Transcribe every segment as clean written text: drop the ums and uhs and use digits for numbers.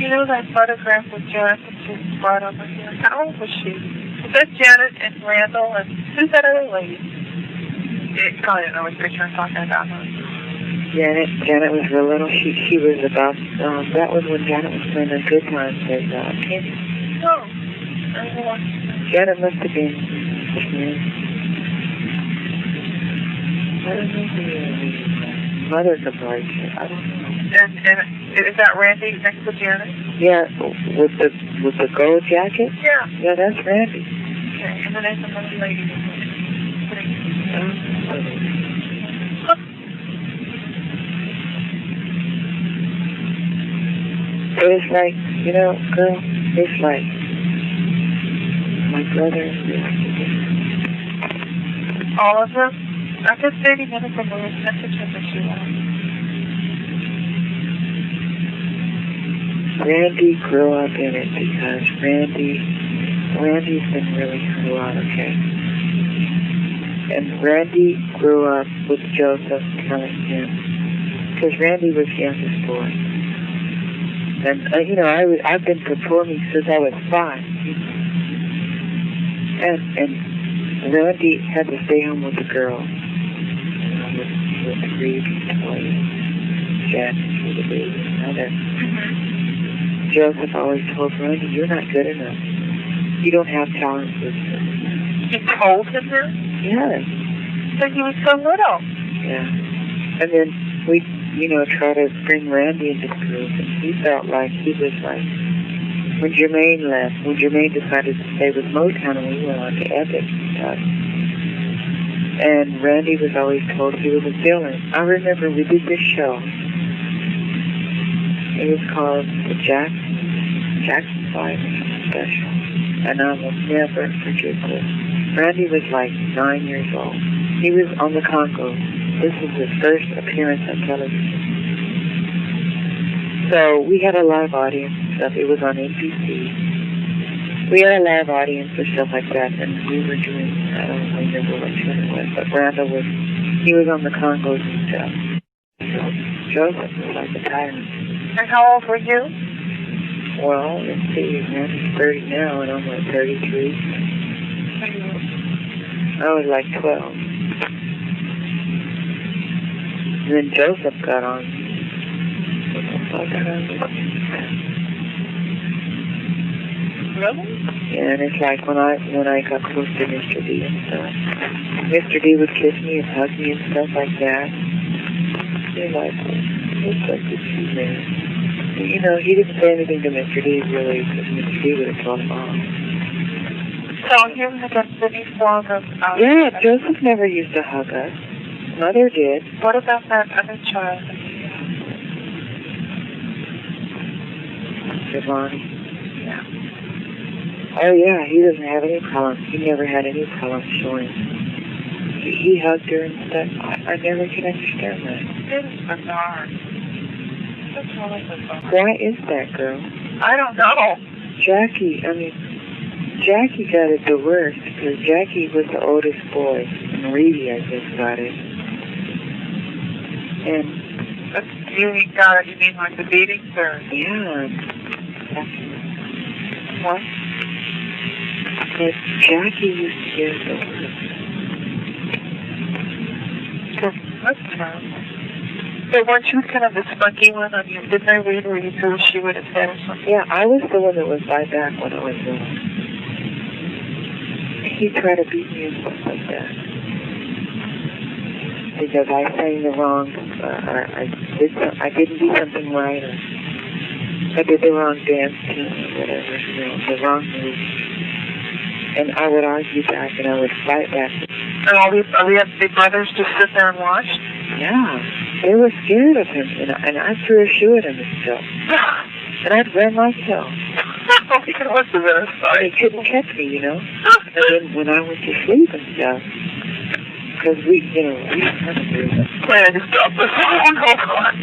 you know that photograph with Janet that she brought over here? How old was she? Is that Janet and Randall and who's that other lady? You probably don't know which picture I'm talking about, huh? Janet was real little. She was about, that was when Janet was playing a good time with Candy. Oh. Janet must have been, I don't know the mother's of like, I don't know. And is that Randy next to Janet? Yeah, with the gold jacket? Yeah. Yeah, that's Randy. Okay, and then there's another lady. So it's like, you know, girl, it's like my brother. All of them? I just 30 minutes ago, it's message that she wants. Randy grew up in it because Randy's been really through a lot, okay? And Randy grew up with Joseph telling him, because Randy was the youngest boy. And, you know, I've been performing since I was 5. And Randy had to stay home with the girl. With the grieving toy, jacket for the baby, mother. Joseph always told Randy, you're not good enough. You don't have talent for this. You told him that? Yeah. But he was so little. Yeah. And then we, you know, try to bring Randy into the group, and he felt like he was like, when Jermaine left, when Jermaine decided to stay with Motown and we went on to Epic and stuff, and Randy was always told he was a villain. I remember we did this show. It was called the Jackson 5 special, and I will never forget this. Randy was like 9 years old. He was on the Congo. This was his first appearance on television. So we had a live audience and stuff. It was on NBC. We had a live audience or stuff like that, and we were doing, I don't remember what show it was, but Randall was, he was on the Congos and stuff. So Joseph was like a tyrant. And how old were you? Well, let's see, Randy's 30 now, and I'm like 33. I was like 12. And then Joseph got on. Really? Yeah, and it's like when I got close to Mr. D and stuff, Mr. D would kiss me and hug me and stuff like that. They're like, it's so good to see, man. You know, he didn't say anything to Mr. D really, because Mr. D would have told him off. So you had a pretty form of... yeah, Joseph never used to hug us. Mother did. What about that other child? Giovanni. Yeah. Oh, yeah, he doesn't have any problems. He never had any problems showing. He hugged her and stuff. I never could understand that. It is bizarre. That's really bizarre. Why is that, girl? I don't know. Jackie got it the worst, because Jackie was the oldest boy, and Reedy, I guess, got it. And... You got it, you mean like the beatings, or? Yeah. What? But Jackie used to get it the worst. That's terrible. But weren't you kind of the spunky one? I mean, didn't I read where you threw she would have said or something? Yeah, I was the one that was by back when I was young. He'd try to beat me and stuff like that. Because I sang the wrong, I didn't do something right, or I did the wrong dance tune or whatever, you know, the wrong move. And I would argue back and I would fight back. And all these big brothers just sit there and watch? Yeah, they were scared of him, and I threw a shoe at him and stuff. And I'd run myself. It must have been a sight. They couldn't catch me, you know. And then when I went to sleep and stuff, because we didn't have to do that. Wait, I just dropped the phone. Hold on.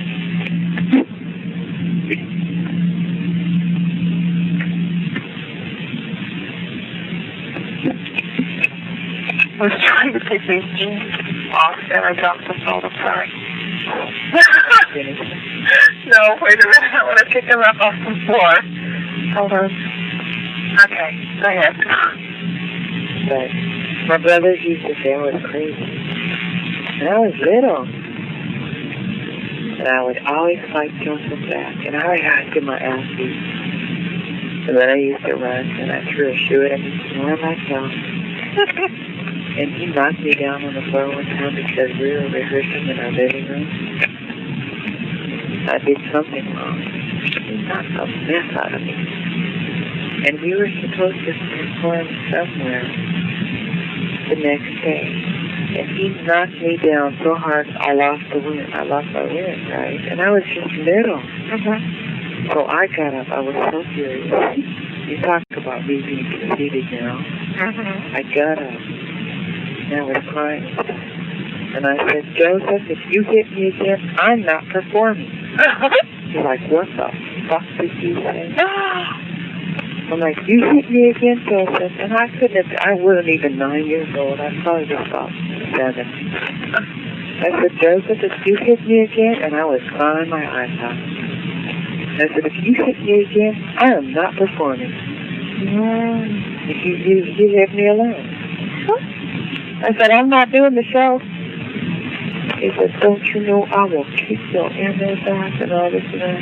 I was trying to take these jeans off, and I dropped the phone. I'm sorry. No, No, wait a minute. I want to pick him up off the floor. Hold on. Okay, go ahead. But my brothers used to say I was crazy. And I was little. And I would always fight Joseph back. And I would ask him my ass beat. And then I used to run, and I threw a shoe at him and swore myself. And he knocked me down on the floor one time because we were rehearsing in our living room. I did something wrong. He knocked a mess out of me. And we were supposed to perform somewhere the next day. And he knocked me down so hard I lost my wind, right? And I was just little. So I got up. I was so furious. You talked about me being conceited now. I got up. And I was crying. And I said, Joseph, if you hit me again, I'm not performing. He's like, what the fuck did you say? I'm like, you hit me again, Joseph. And I wasn't even 9 years old. I was probably just about 7. I said, Joseph, if you hit me again, and I was crying my eyes out. I said, if you hit me again, I am not performing. You left me alone. I said, I'm not doing the show. He said, don't you know I will kick your MS ass and all this and that.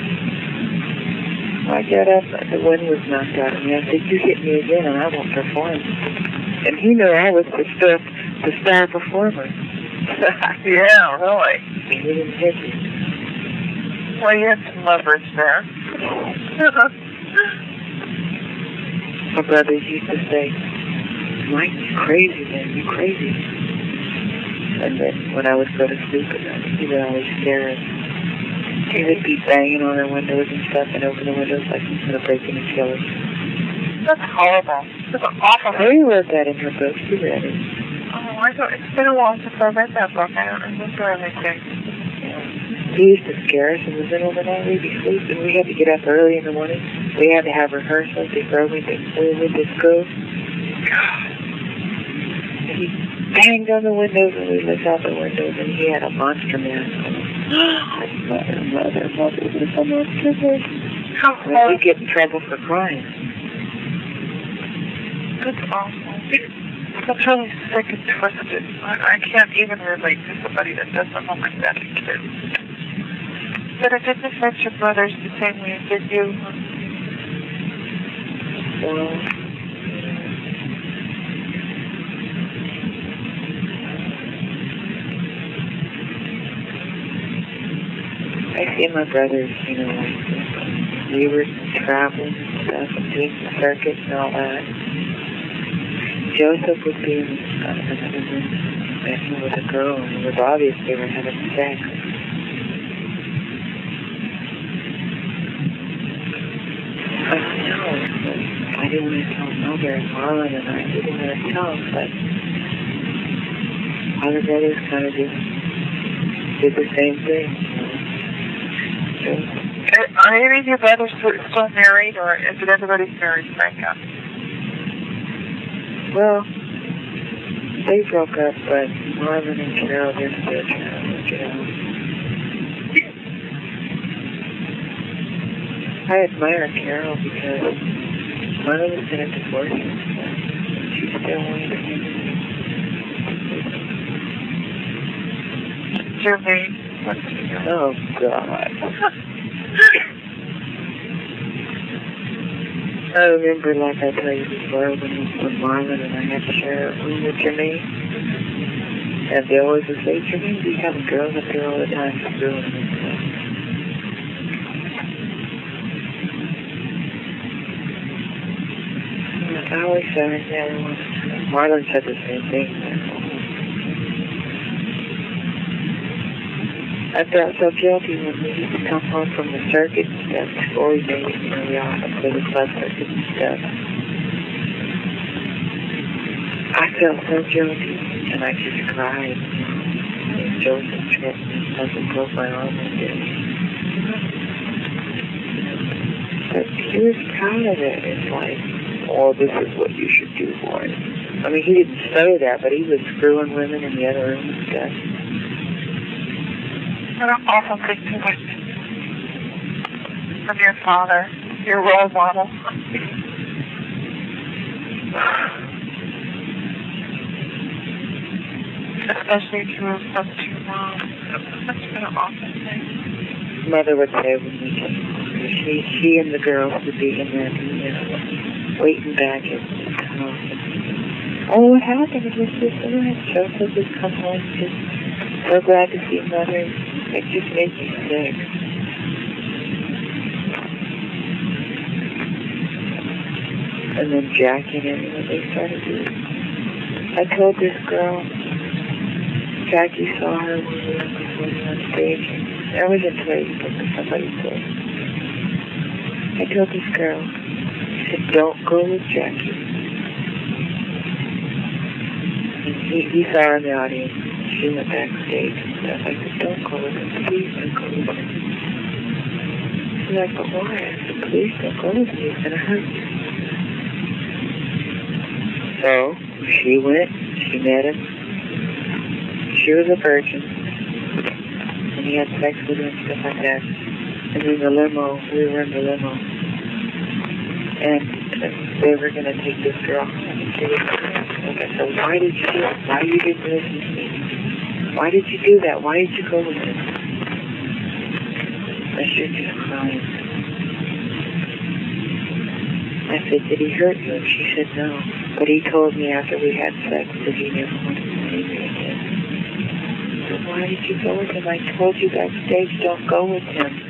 I got up, the wind was knocked out of me. I said, you hit me again and I won't perform. And he knew I was the star performer. Yeah, really. He didn't hit me. Well, you had some leverage there. My brothers used to say, Mike, you crazy, man, you crazy. And then when I would go to sleep at night, he would always scare us. He would be banging on our windows and stuff and open the windows like he's going to break in and kill us. That's horrible. That's awful. Mary wrote that in her book. She read it. Oh, it's been a while since I read that book. I don't remember everything. He used to scare us in the middle of the night. We'd be sleeping. We had to get up early in the morning. We had to have rehearsals before we went to school. And he banged on the windows and we looked out the windows and he had a monster mask on. Mother, it's a monster mask. How horrible. We'd get in trouble for crying. That's awful. That's really sick and twisted. I can't even relate to somebody that does something like that to kids. But it didn't affect your brothers the same way it did you. Well, I see my brothers, you know, like we were traveling and stuff and doing the circuit and all that. Joseph would be in another room messing with a girl, and it was obvious they were having sex. I know, but I didn't want to tell Mother and Marlon, and I didn't want to tell them, but other brothers kind of just did the same thing. Are any of your brothers still married, or is it everybody's married right now? Well, they broke up, but Marvin and Carol, they're still trying to work it out. I admire Carol because Marvin's been a divorce and she's still waiting. What's your name? Oh, God. I remember, like I told you before, when Marlon and I had to share a room with Jermaine, and they always would say, Jermaine, we have girls up there all the time for doing this stuff. I always said I never wanted to. Marlon said the same thing. I felt so guilty when we used to come home from the circuit and stuff before we made it, you know, we all had to play the club circuit and stuff. I felt so guilty, and I just cried. And Joseph tripped me, and broke my arm and did. But he was proud of it. It's like, oh, this is what you should do for it. I mean, he didn't say that, but he was screwing women in the other room and stuff. What an awful thing to witness. from your father, your role model. Especially if you were from too long. That's been an awful thing. Mother would say when we came, she and the girls would be in there, waiting back at the house. Oh, what happened? It was just so nice. Joseph would come home, just so glad to see Mother. It just made me sick. And then Jackie and everyone, they started doing. I told this girl, Jackie saw her when we were performing on stage. I was in Facebook, but somebody said. I told this girl, I said, don't go with Jackie. And he saw her in the audience. She went backstage and stuff. I said, don't go with him. Please don't go with him. She's like, but why? I said, please don't go with me. It's going to hurt you. So she went. She met him. She was a virgin. And he had sex with her and stuff like that. And in the limo, we were in the limo. And they were going to take this girl home. And she was like, I said, why did you do it? Why you didn't listen to me? Why did you do that? Why did you go with him? And she was just crying. I said, did he hurt you? And she said, no. But he told me after we had sex that he never wanted to see me again. I said, why did you go with him? I told you backstage, don't go with him.